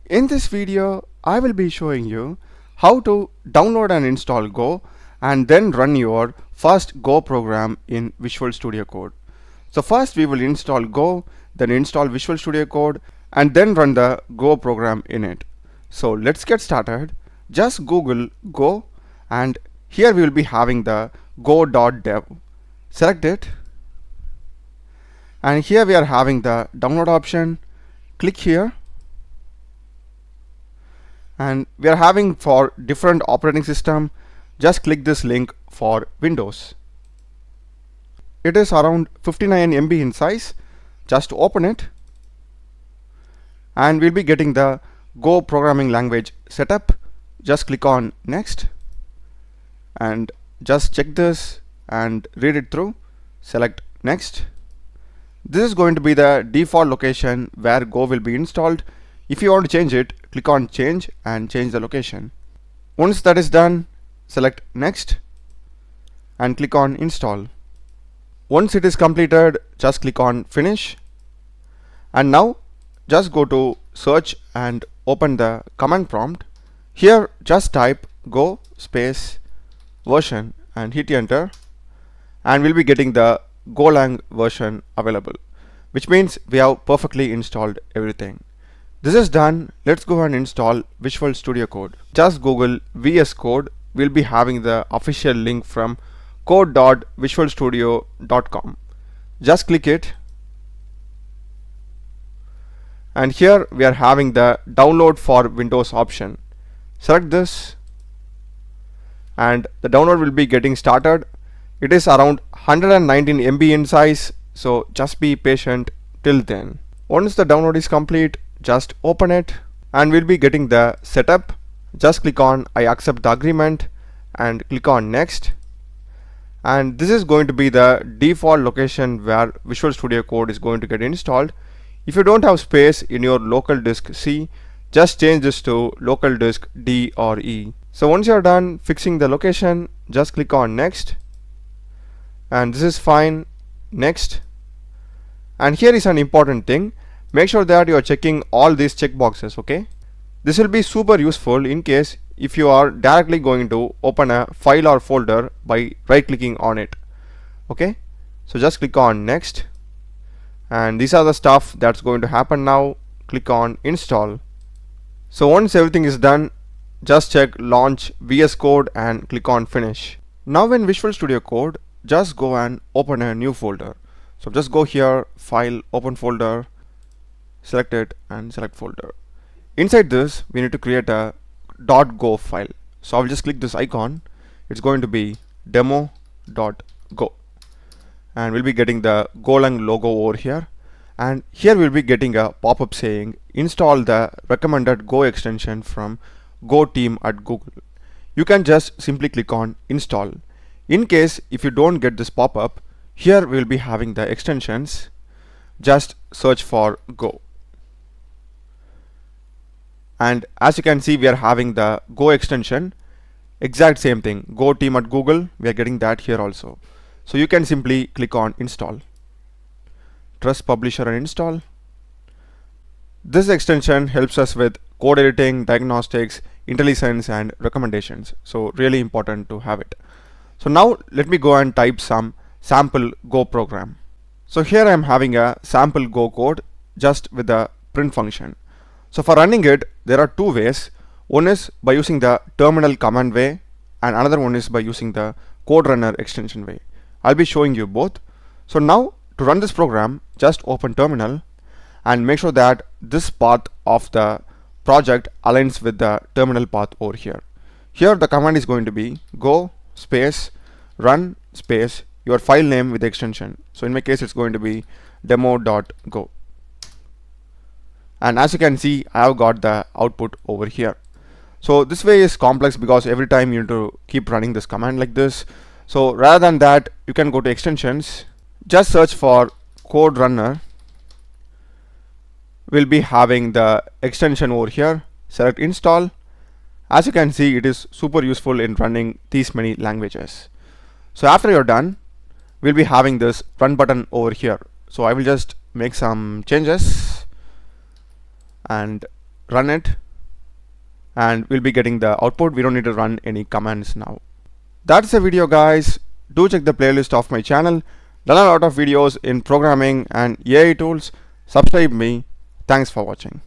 In this video, I will be showing you how to download and install Go and then run your first Go program in Visual Studio Code. So first we will install Go, then install Visual Studio Code and then run the Go program in it. So let's get started. Just Google Go and here we will be having the go.dev. Select it and here we are having the download option. Click here. And we are having for different operating system, just click this link for Windows. It is around 59 MB in size. Just open it and we'll be getting the Go programming language setup. Just click on next and just check this and read it through. Select next. This is going to be the default location where Go will be installed. If you want to change it, click on change and change the location. Once that is done, select next and click on install. Once it is completed, just click on finish. And now just go to search and open the command prompt. Here just type go space version and hit enter and we'll be getting the Golang version available, which means we have perfectly installed everything. This is done. Let's go and install Visual Studio Code. Just Google VS Code. We'll be having the official link from code.visualstudio.com. Just click it. And here we are having the download for Windows option. Select this and the download will be getting started. It is around 119 MB in size, so just be patient till then. Once the download is complete, just open it and we'll be getting the setup. Just click on I accept the agreement and click on next. And this is going to be the default location where Visual Studio Code is going to get installed. If you don't have space in your local disk C, just change this to local disk D or E. So once you're done fixing the location, just click on next. And this is fine. Next. And here is an important thing. Make sure that you are checking all these checkboxes, okay? This will be super useful in case if you are directly going to open a file or folder by right clicking on it, okay? So just click on next and these are the stuff that's going to happen now. Click on install. So once everything is done, just check launch VS Code and click on finish. Now in Visual Studio Code, just go and open a new folder. So just go here, file, open folder, select it and select folder. Inside this we need to create a .go file. So I'll just click this icon. It's going to be demo.go and we'll be getting the Golang logo over here, and here we'll be getting a pop-up saying install the recommended Go extension from Go team at Google. You can just simply click on install. In case if you don't get this pop-up, here we'll be having the extensions. Just search for Go. And as you can see, we are having the Go extension, exact same thing, Go team at Google, we are getting that here also. So you can simply click on install. Trust publisher and install. This extension helps us with code editing, diagnostics, IntelliSense and recommendations. So really important to have it. So now let me go and type some sample Go program. So here I am having a sample Go code just with the print function. So for running it, there are two ways. One is by using the terminal command way and another one is by using the code runner extension way. I'll be showing you both. So now to run this program, just open terminal and make sure that this path of the project aligns with the terminal path over here. Here the command is going to be go space run space your file name with the extension. So in my case it's going to be demo.go. And as you can see, I have got the output over here. So this way is complex because every time you need to keep running this command like this. So rather than that, you can go to extensions, just search for code runner. We'll be having the extension over here. Select install. As you can see, it is super useful in running these many languages. So after you're done, we'll be having this run button over here. So I will just make some changes and run it and we'll be getting the output. We don't need to run any commands now. That's the video, guys. Do check the playlist of my channel. Done a lot of videos in programming and AI tools. Subscribe me. Thanks for watching.